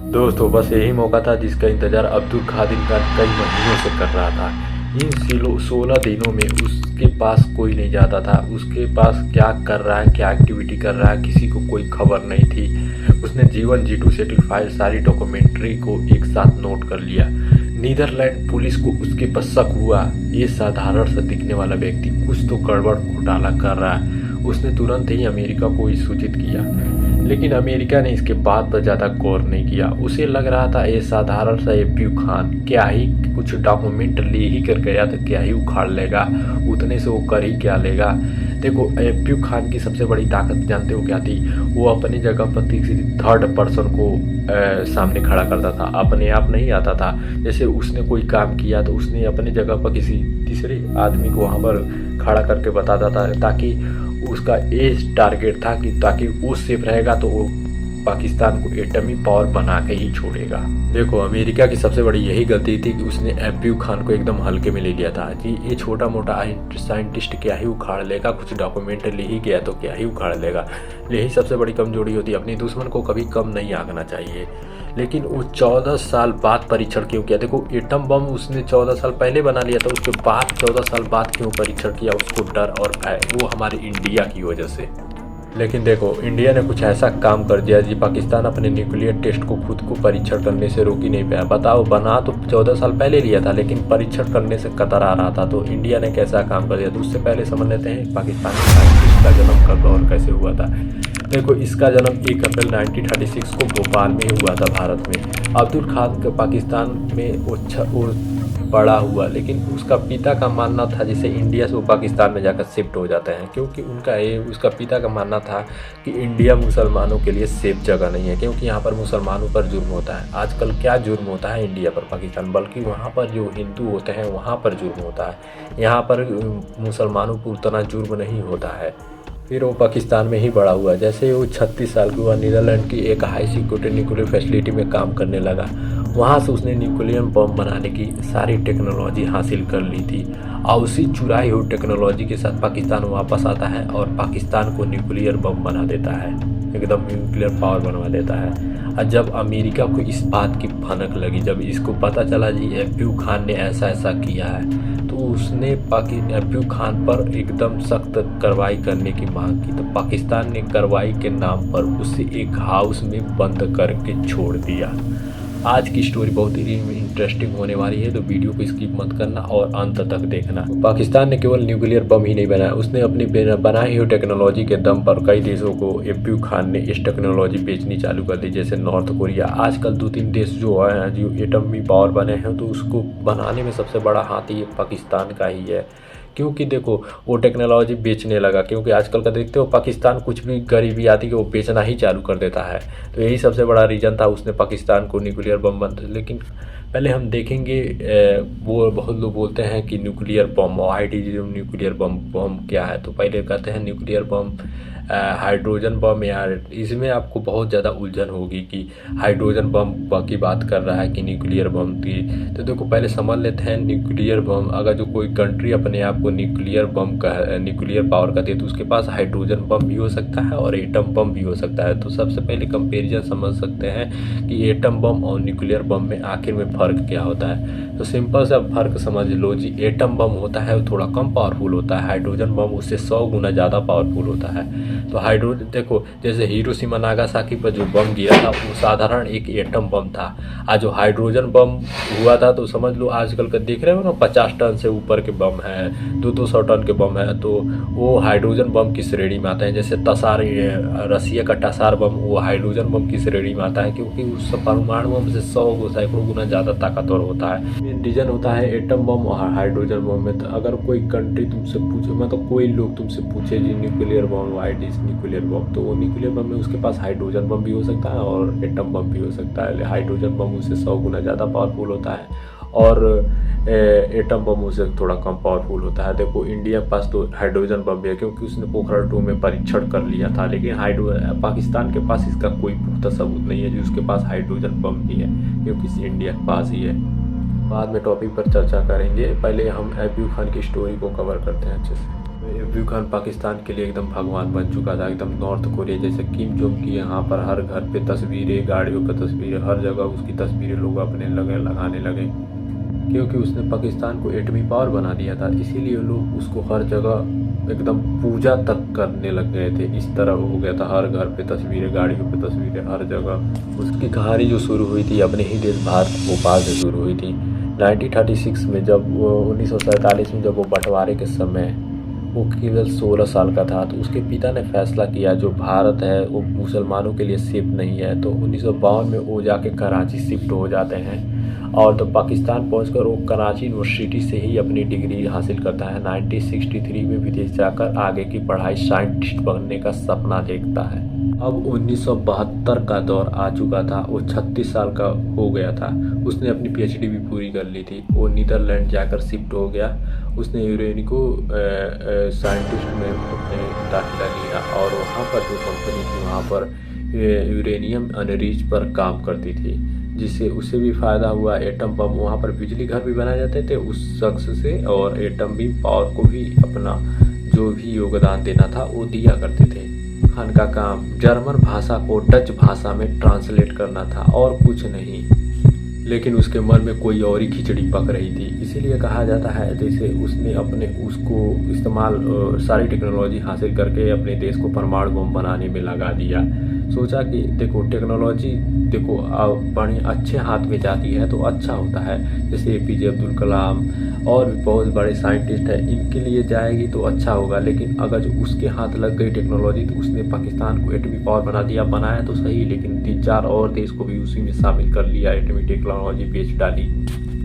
दोस्तों बस यही मौका था जिसका इंतज़ार अब्दुल खादिर का कई महीनों से कर रहा था। इन 16 दिनों में उसके पास कोई नहीं जाता था। उसके पास क्या कर रहा है, क्या एक्टिविटी कर रहा है, किसी को कोई खबर नहीं थी। उसने जीवन G2 सेटिल फाइल सारी डॉक्यूमेंट्री को एक साथ नोट कर लिया। नीदरलैंड पुलिस को उसके पर शक हुआ, ये साधारण सा दिखने वाला व्यक्ति कुछ तो गड़बड़ घोटाला कर रहा है। उसने तुरंत ही अमेरिका को सूचित किया, लेकिन अमेरिका ने इसके बात पर ज़्यादा गौर नहीं किया। उसे लग रहा था ये साधारण सा एप्यू खान क्या ही कुछ डॉक्यूमेंट ले ही कर गया तो क्या ही उखाड़ लेगा, उतने से वो कर ही क्या लेगा। देखो एप्यू खान की सबसे बड़ी ताकत जानते हो क्या थी? वो अपनी जगह पर किसी थर्ड पर्सन को सामने खड़ा करता था, अपने आप नहीं आता था। जैसे उसने कोई काम किया तो उसने अपनी जगह पर किसी तीसरे आदमी को वहाँ पर खड़ा करके बताता था, ताकि उसका एज टारगेट था कि ताकि वो सेफ रहेगा तो वो पाकिस्तान को एटमी पावर बना के ही छोड़ेगा। देखो अमेरिका की सबसे बड़ी यही गलती थी कि उसने एप्यू खान को एकदम हल्के में ले लिया था कि ये छोटा मोटा साइंटिस्ट क्या ही उखाड़ लेगा, कुछ डॉक्यूमेंट ले ही गया तो क्या ही उखाड़ लेगा। यही सबसे बड़ी कमजोरी होती है, अपने दुश्मन को कभी कम नहीं आंकना चाहिए। लेकिन वो 14 साल बाद परीक्षण क्यों किया? देखो एटम बम उसने 14 साल पहले बना लिया था, उसके बाद 14 साल बाद क्यों परीक्षण किया? उसको डर और भय, वो हमारे इंडिया की वजह से। लेकिन देखो इंडिया ने कुछ ऐसा काम कर दिया जी, पाकिस्तान अपने न्यूक्लियर टेस्ट को खुद को परीक्षण करने से रोक ही नहीं पाया। बताओ, बना तो 14 साल पहले लिया था लेकिन परीक्षण करने से कतरा रहा था। तो इंडिया ने कैसा काम कर दिया? तो उससे पहले समझ लेते हैं पाकिस्तानी साइंटिस्ट का जन्म कब और कैसे हुआ था। देखो इसका जन्म 1 अप्रैल 1936 को भोपाल में ही हुआ था, भारत में। अब्दुल खान का पाकिस्तान में वो बड़ा हुआ, लेकिन उसका पिता का मानना था जैसे इंडिया से वो पाकिस्तान में जाकर शिफ्ट हो जाते हैं, क्योंकि उसका पिता का मानना था कि इंडिया मुसलमानों के लिए सेफ जगह नहीं है, क्योंकि यहाँ पर मुसलमानों पर जुर्म होता है। आजकल क्या जुर्म होता है इंडिया पर पाकिस्तान, बल्कि वहाँ पर जो हिंदू होते हैं वहाँ पर जुर्म होता है। यहाँ पर मुसलमानों पर उतना जुर्म नहीं होता है। फिर वो पाकिस्तान में ही बड़ा हुआ। जैसे वो 36 साल की हुआ, नीदरलैंड की एक हाई सिक्योरिटी न्यूक्लियर फैसिलिटी में काम करने लगा। वहाँ से उसने न्यूक्लियर बम बनाने की सारी टेक्नोलॉजी हासिल कर ली थी, और उसी चुराई हुई टेक्नोलॉजी के साथ पाकिस्तान वापस आता है और पाकिस्तान को न्यूक्लियर बम बना देता है, एकदम न्यूक्लियर पावर बनवा देता है। और जब अमेरिका को इस बात की भनक लगी, जब इसको पता चला जी एप्यू खान ने ऐसा ऐसा किया है, तो उसने एप्यू खान पर एकदम सख्त कार्रवाई करने की मांग की। तो पाकिस्तान ने कार्रवाई के नाम पर उसे एक हाउस में बंद करके छोड़ दिया। आज की स्टोरी बहुत ही इंटरेस्टिंग होने वाली है, तो वीडियो को स्किप मत करना और अंत तक देखना। पाकिस्तान ने केवल न्यूक्लियर बम ही नहीं बनाया, उसने अपनी बनाई हुई टेक्नोलॉजी के दम पर कई देशों को एप्यू खान ने इस टेक्नोलॉजी बेचनी चालू कर दी, जैसे नॉर्थ कोरिया। आजकल 2-3 देश जो हैं जो एटमी पावर बने हैं, तो उसको बनाने में सबसे बड़ा हाथी पाकिस्तान का ही है। क्योंकि देखो वो टेक्नोलॉजी बेचने लगा, क्योंकि आजकल का देखते हो पाकिस्तान कुछ भी गरीबी आती है वो बेचना ही चालू कर देता है। तो यही सबसे बड़ा रीज़न था उसने पाकिस्तान को न्यूक्लियर बम बंद। लेकिन पहले हम देखेंगे, वो बहुत लोग बोलते हैं कि न्यूक्लियर बम और हाइड्रोजन न्यूक्लियर बम क्या है। तो पहले कहते हैं न्यूक्लियर बम हाइड्रोजन बम। यार इसमें आपको बहुत ज़्यादा उलझन होगी कि हाइड्रोजन बम की बात कर रहा है कि न्यूक्लियर बम की। तो देखो पहले समझ लेते हैं न्यूक्लियर बम। अगर जो कोई कंट्री अपने आप को न्यूक्लियर पावर कहती है, तो उसके पास हाइड्रोजन बम भी हो सकता है और एटम बम भी हो सकता है। तो सबसे पहले कंपेरिजन समझ सकते हैं कि एटम बम और न्यूक्लियर बम में आखिर में फ़र्क क्या होता है। तो सिंपल सा फ़र्क समझ लो जी, एटम बम होता है वो थोड़ा कम पावरफुल होता है, हाइड्रोजन बम उससे 100 गुना ज़्यादा पावरफुल होता है। तो हाइड्रोजन देखो, जैसे हिरोशिमा नागासाकी पर जो बम गिरा था वो साधारण एक एटम बम था। आज जो हाइड्रोजन बम हुआ था तो समझ लो आजकल का देख रहे हो ना, 50 टन से ऊपर के बम है, 200 टन के बम है, तो वो हाइड्रोजन बम की श्रेणी में आते हैं। जैसे तसार, रसिया का टसार बम वो हाइड्रोजन बम की श्रेणी में आता है, क्योंकि उस परमाणु बम से 100 सैकड़ों गुना ज़्यादा ताकतवर होता है। डिवीजन होता है एटम बम और हाइड्रोजन बम में। तो अगर कोई कंट्री तुमसे पूछे, मतलब कोई लोग तुमसे पूछे जी nuclear bomb, what is nuclear bomb, तो वो न्यूक्लियर बम में उसके पास हाइड्रोजन बम भी हो सकता है और एटम बम भी हो सकता है। हाइड्रोजन बम उससे 100 गुना ज़्यादा पावरफुल होता है और एटम बम उससे थोड़ा कम पावरफुल होता है। देखो इंडिया के पास तो हाइड्रोजन बम भी है, क्योंकि उसने पोखरण 2 में परीक्षण कर लिया था। लेकिन पाकिस्तान के पास इसका कोई पुख्ता सबूत नहीं है कि उसके पास हाइड्रोजन बम भी है, क्योंकि इंडिया के पास ही है। बाद में टॉपिक पर चर्चा करेंगे, पहले हम एप्यू खान की स्टोरी को कवर करते हैं अच्छे से। अयूब खान पाकिस्तान के लिए एकदम भगवान बन चुका था, एकदम नॉर्थ कोरिया जैसे। किम जोंग की यहाँ पर हर घर पे तस्वीरें, गाड़ियों पर तस्वीरें, हर जगह उसकी तस्वीरें लोग अपने लगाने लगे, क्योंकि उसने पाकिस्तान को एटमी पावर बना दिया था। इसीलिए लोग उसको हर जगह एकदम पूजा तक करने लग गए थे। इस तरह हो गया था, हर घर पे तस्वीरें, गाड़ियों पे तस्वीरें, हर जगह। उसकी कहानी जो शुरू हुई थी अपने ही देश भारत भोपाल से शुरू हुई थी 1936 में, जब 1947 में जब वो बंटवारे के समय वो केवल 16 साल का था। तो उसके पिता ने फैसला किया जो भारत है वो मुसलमानों के लिए सेफ नहीं है। तो 1952 में वो जाके कराची शिफ्ट हो जाते हैं और तो पाकिस्तान पहुंचकर वो कराची यूनिवर्सिटी से ही अपनी डिग्री हासिल करता है। 1963 में विदेश जाकर आगे की पढ़ाई साइंटिस्ट बनने का सपना देखता है। अब 1972 का दौर आ चुका था, वो 36 साल का हो गया था। उसने अपनी पीएचडी भी पूरी कर ली थी। वो नीदरलैंड जाकर शिफ्ट हो गया। उसने यूरेनियम को साइंटिस्ट में अपने दाखिला लिया और वहाँ पर जो कंपनी थी वहाँ पर यूरेनियम अनरिच पर काम करती थी, जिससे उसे भी फ़ायदा हुआ। एटम बम, वहाँ पर बिजली घर भी बनाए जाते थे उस शख्स से, और एटम भी पावर को भी अपना जो भी योगदान देना था वो दिया करते थे। खान का काम जर्मन भाषा को डच भाषा में ट्रांसलेट करना था और कुछ नहीं, लेकिन उसके मन में कोई और ही खिचड़ी पक रही थी। इसीलिए कहा जाता है जैसे उसने अपने उसको इस्तेमाल सारी टेक्नोलॉजी हासिल करके अपने देश को परमाणु बम बनाने में लगा दिया। सोचा कि देखो टेक्नोलॉजी देखो बड़ी अच्छे हाथ में जाती है तो अच्छा होता है। जैसे एपीजे अब्दुल कलाम और भी बहुत बड़े साइंटिस्ट हैं, इनके लिए जाएगी तो अच्छा होगा। लेकिन अगर जो उसके हाथ लग गई टेक्नोलॉजी तो उसने पाकिस्तान को एटमी पावर बना दिया। बनाया तो सही, लेकिन 3-4 और देश को भी उसी में शामिल कर लिया, एटमी टेक्नोलॉजी बेच डाली।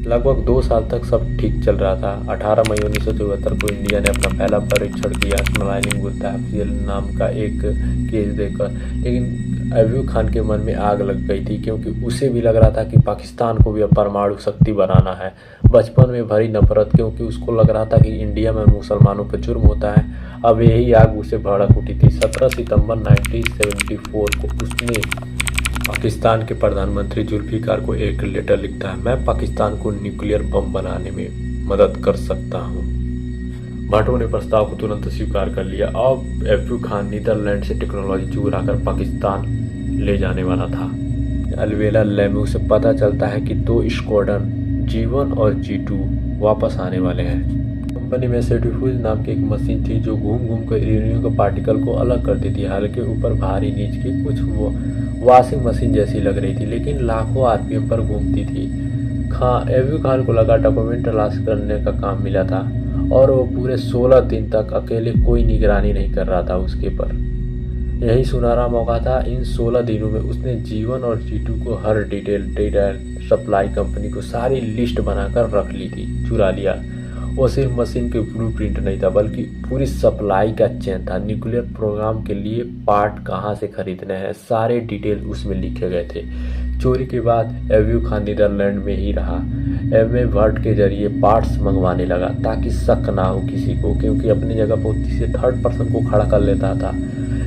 लगभग 2 साल तक सब ठीक चल रहा था। 18 मई 1974 को इंडिया ने अपना पहला परीक्षण किया स्मलाइनिंग विद तहफ़्ज़ुल नाम का एक केस देकर। लेकिन अयूब खान के मन में आग लग गई थी, क्योंकि उसे भी लग रहा था कि पाकिस्तान को भी अब परमाणु शक्ति बनाना है। बचपन में भरी नफरत, क्योंकि उसको लग रहा था कि इंडिया में मुसलमानों पर जुर्म होता है। अब यही आग उसे भड़क उठी थी। 17 सितंबर 1974 को उसने पाकिस्तान के प्रधानमंत्री जुल्फिकार को एक लेटर लिखता है। मैं पाकिस्तान को न्यूक्लियर बम बनाने में मदद कर सकता हूँ। भट्टो ने प्रस्ताव को तुरंत स्वीकार कर लिया। अब अयूब खान नीदरलैंड से टेक्नोलॉजी चुरा कर पाकिस्तान ले जाने वाला था। अलवेला लेमू से पता चलता है कि 2 स्क्वाड्रन G1 और G2 वापस आने वाले हैं। कंपनी में सेंट्रीफ्यूज नाम की एक मशीन थी जो घूम घूम कर यूरेनियम के पार्टिकल को अलग करती थी। हल्के ऊपर भारी नीच की कुछ वॉशिंग मशीन जैसी लग रही थी, लेकिन लाखों आरपीएम पर घूमती थी। अयूब खान को लगा डॉक्यूमेंट तलाश करने का काम मिला था और वो पूरे 16 दिन तक अकेले कोई निगरानी नहीं कर रहा था उसके पर। यही सुनहरा मौका था। इन 16 दिनों में उसने G1 और G2 को हर डिटेल सप्लाई कंपनी को सारी लिस्ट बनाकर रख ली थी, चुरा लिया। वो सिर्फ मशीन के ब्लूप्रिंट नहीं था, बल्कि पूरी सप्लाई का चेन था। न्यूक्लियर प्रोग्राम के लिए पार्ट कहाँ से खरीदने हैं, सारे डिटेल उसमें लिखे गए थे। चोरी के बाद अयूब खान नीदरलैंड में ही रहा। एमए वर्ड के जरिए पार्ट्स मंगवाने लगा ताकि शक ना हो किसी को, क्योंकि अपनी जगह पर किसी थर्ड पर्सन को खड़ा कर लेता था।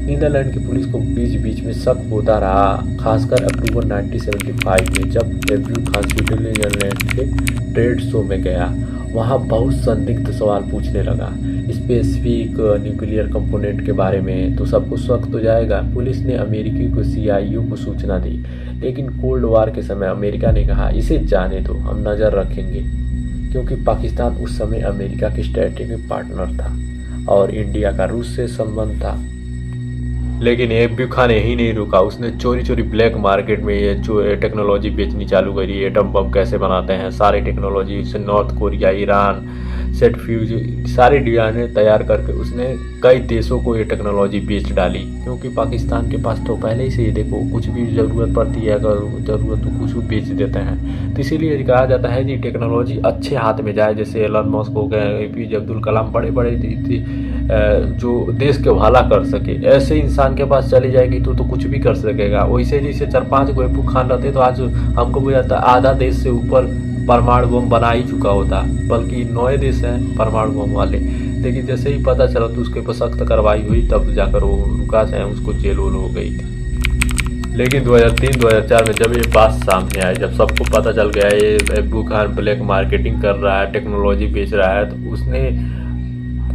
नीदरलैंड की पुलिस को बीच बीच में शक होता रहा, खासकर अक्टूबर 1975 में जब अयूब खान स्विट्जरलैंड के ट्रेड शो में गया। वहाँ बहुत संदिग्ध सवाल पूछने लगा, स्पेसिफिक न्यूक्लियर कंपोनेंट के बारे में। तो सबको शक तो जाएगा। पुलिस ने अमेरिकी को CIU को सूचना दी, लेकिन कोल्ड वार के समय अमेरिका ने कहा इसे जाने दो, हम नज़र रखेंगे, क्योंकि पाकिस्तान उस समय अमेरिका की स्ट्रेटेजिक पार्टनर था और इंडिया का रूस से संबंध था। लेकिन अयूब खान यही नहीं रुका। उसने चोरी चोरी ब्लैक मार्केट में ये जो टेक्नोलॉजी बेचनी चालू करी। एटम बम कैसे बनाते हैं, सारी टेक्नोलॉजी से नॉर्थ कोरिया, ईरान, सेंट्रीफ्यूज सारी डिजाइनें तैयार करके उसने कई देशों को ये टेक्नोलॉजी बेच डाली। क्योंकि पाकिस्तान के पास तो पहले ही से ये देखो कुछ भी ज़रूरत पड़ती है, अगर ज़रूरत तो कुछ भी बेच देते हैं। तो इसीलिए कहा जाता है कि टेक्नोलॉजी अच्छे हाथ में जाए। जैसे एलन मस्क हो गए, APJ अब्दुल कलाम, बड़े बड़े जो देश के भला कर सके, ऐसे इंसान के पास चली जाएगी तो कुछ भी कर सकेगा। वैसे जैसे 4-5 को अयूब खान रहते तो आज हमको बुझाता आधा देश से ऊपर परमाणु बम बना ही चुका होता, बल्कि 9 देश हैं परमाणु बम वाले। लेकिन जैसे ही पता चला तो उसके ऊपर सख्त कार्रवाई हुई, तब जाकर वो रुका चाहे उसको जेल वोल हो गई थी। लेकिन 2003-2004 में जब ये बात सामने आई, जब सबको पता चल गया ये अयूब खान ब्लैक मार्केटिंग कर रहा है, टेक्नोलॉजी बेच रहा है, तो उसने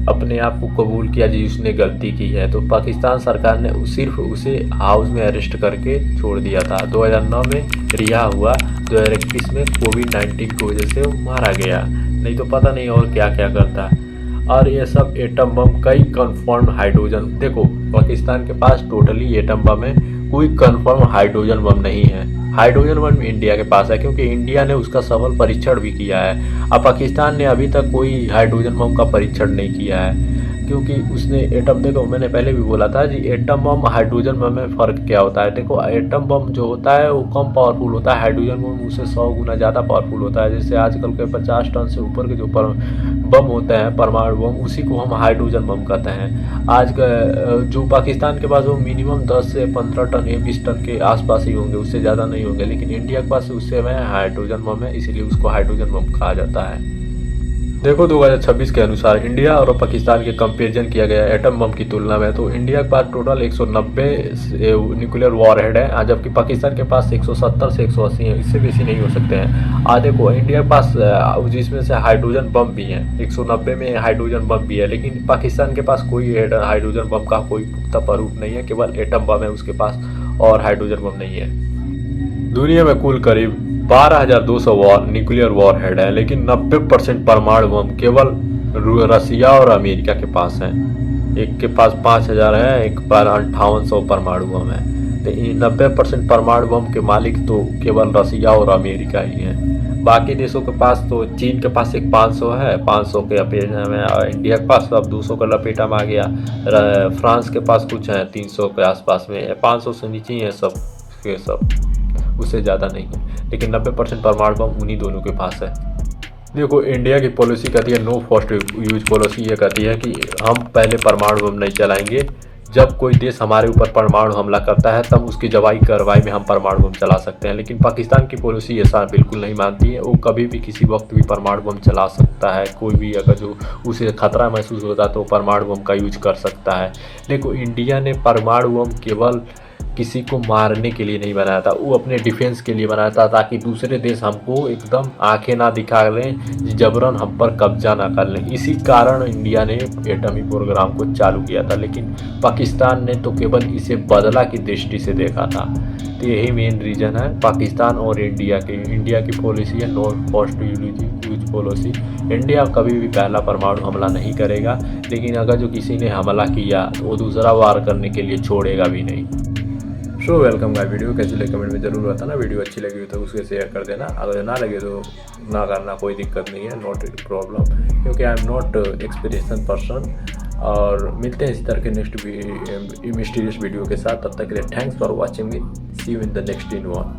अपने आप को कबूल किया जी उसने गलती की है। तो पाकिस्तान सरकार ने सिर्फ उसे हाउस में अरेस्ट करके छोड़ दिया था। 2009 में रिहा हुआ, 2021 में कोविड-19 की वजह से वो मारा गया, नहीं तो पता नहीं और क्या क्या करता। और ये सब एटम बम, कई कन्फर्म हाइड्रोजन, देखो पाकिस्तान के पास टोटली एटम बम है, कोई कन्फर्म हाइड्रोजन बम नहीं है। हाइड्रोजन बम इंडिया के पास है क्योंकि इंडिया ने उसका सफल परीक्षण भी किया है। अब पाकिस्तान ने अभी तक कोई हाइड्रोजन बम का परीक्षण नहीं किया है क्योंकि उसने एटम, देखो मैंने पहले भी बोला था जी एटम बम हाइड्रोजन बम में फ़र्क क्या होता है। देखो एटम बम जो होता है वो कम पावरफुल होता है, हाइड्रोजन बम उससे 100 गुना ज़्यादा पावरफुल होता है। जैसे आजकल के 50 टन से ऊपर के जो बम होते हैं परमाणु बम, उसी को हम हाइड्रोजन बम कहते हैं। आज का जो पाकिस्तान के पास वो मिनिमम 10 से 15 टन या 20 टन के आसपास ही होंगे, उससे ज़्यादा नहीं होंगे। लेकिन इंडिया के पास उससे में हाइड्रोजन बम है, इसीलिए उसको हाइड्रोजन बम कहा जाता है। देखो 2026 के अनुसार इंडिया और पाकिस्तान के कंपेरिजन किया गया एटम बम की तुलना में, तो इंडिया के पास टोटल 190 न्यूक्लियर वॉरहेड है, जबकि पाकिस्तान के पास 170 से 180 है, इससे बेसी नहीं हो सकते हैं। देखो इंडिया के पास जिसमें से हाइड्रोजन बम भी है, 190 में हाइड्रोजन बम भी है, लेकिन पाकिस्तान के पास कोई हाइड्रोजन बम का कोई पुख्ता प्रूफ नहीं है, केवल एटम बम है उसके पास और हाइड्रोजन बम नहीं है। दुनिया में कुल करीब 12,200 न्यूक्लियर वॉरहेड है, लेकिन 90% परमाणु बम केवल रसिया और अमेरिका के पास है। एक के पास 5,000 है, एक पर 5800 परमाणु बम है। तो 90% परमाणु बम के मालिक तो केवल रसिया और अमेरिका ही हैं। बाकी देशों के पास तो चीन के पास एक 500 है, 500 के अपेक्षा में, और इंडिया के पास अब 200 का लपेटा में आ गया। फ्रांस के पास कुछ है 300 के आसपास में, 500 से नीचे ही है सब के सब, उससे ज़्यादा नहीं है। लेकिन 90% परमाणु बम उन्हीं दोनों के पास है। देखो इंडिया की पॉलिसी कहती है नो फर्स्ट यूज पॉलिसी, ये कहती है कि हम पहले परमाणु बम नहीं चलाएंगे, जब कोई देश हमारे ऊपर परमाणु हमला करता है तब उसकी जवाबी कार्रवाई में हम परमाणु बम चला सकते हैं। लेकिन पाकिस्तान की पॉलिसी ऐसा बिल्कुल नहीं मानती है, वो कभी भी किसी वक्त भी परमाणु बम चला सकता है। कोई भी अगर जो उसे खतरा महसूस होता है तो परमाणु बम का यूज कर सकता है। देखो इंडिया ने परमाणु बम केवल किसी को मारने के लिए नहीं बनाया था, वो अपने डिफेंस के लिए बनाया था, ताकि दूसरे देश हमको एकदम आंखें ना दिखा लें, जबरन हम पर कब्जा ना कर लें। इसी कारण इंडिया ने एटमी प्रोग्राम को चालू किया था, लेकिन पाकिस्तान ने तो केवल इसे बदला की दृष्टि से देखा था। तो यही मेन रीज़न है पाकिस्तान और इंडिया की पॉलिसी है no first use policy. India कभी भी पहला परमाणु हमला नहीं करेगा, लेकिन अगर जो किसी ने हमला किया तो वो दूसरा वार करने के लिए छोड़ेगा भी नहीं। सो वेलकम गाइस, वीडियो कैसी लगी कमेंट में जरूर बताना। वीडियो अच्छी लगी तो उसके शेयर कर देना, अगर ना लगे तो ना करना, कोई दिक्कत नहीं है, नॉट प्रॉब्लम, क्योंकि I am not experience person. और मिलते हैं इसी तरह के नेक्स्ट मिस्टीरियस वीडियो के साथ, तब तक के लिए thanks for watching me, see you in the next in one.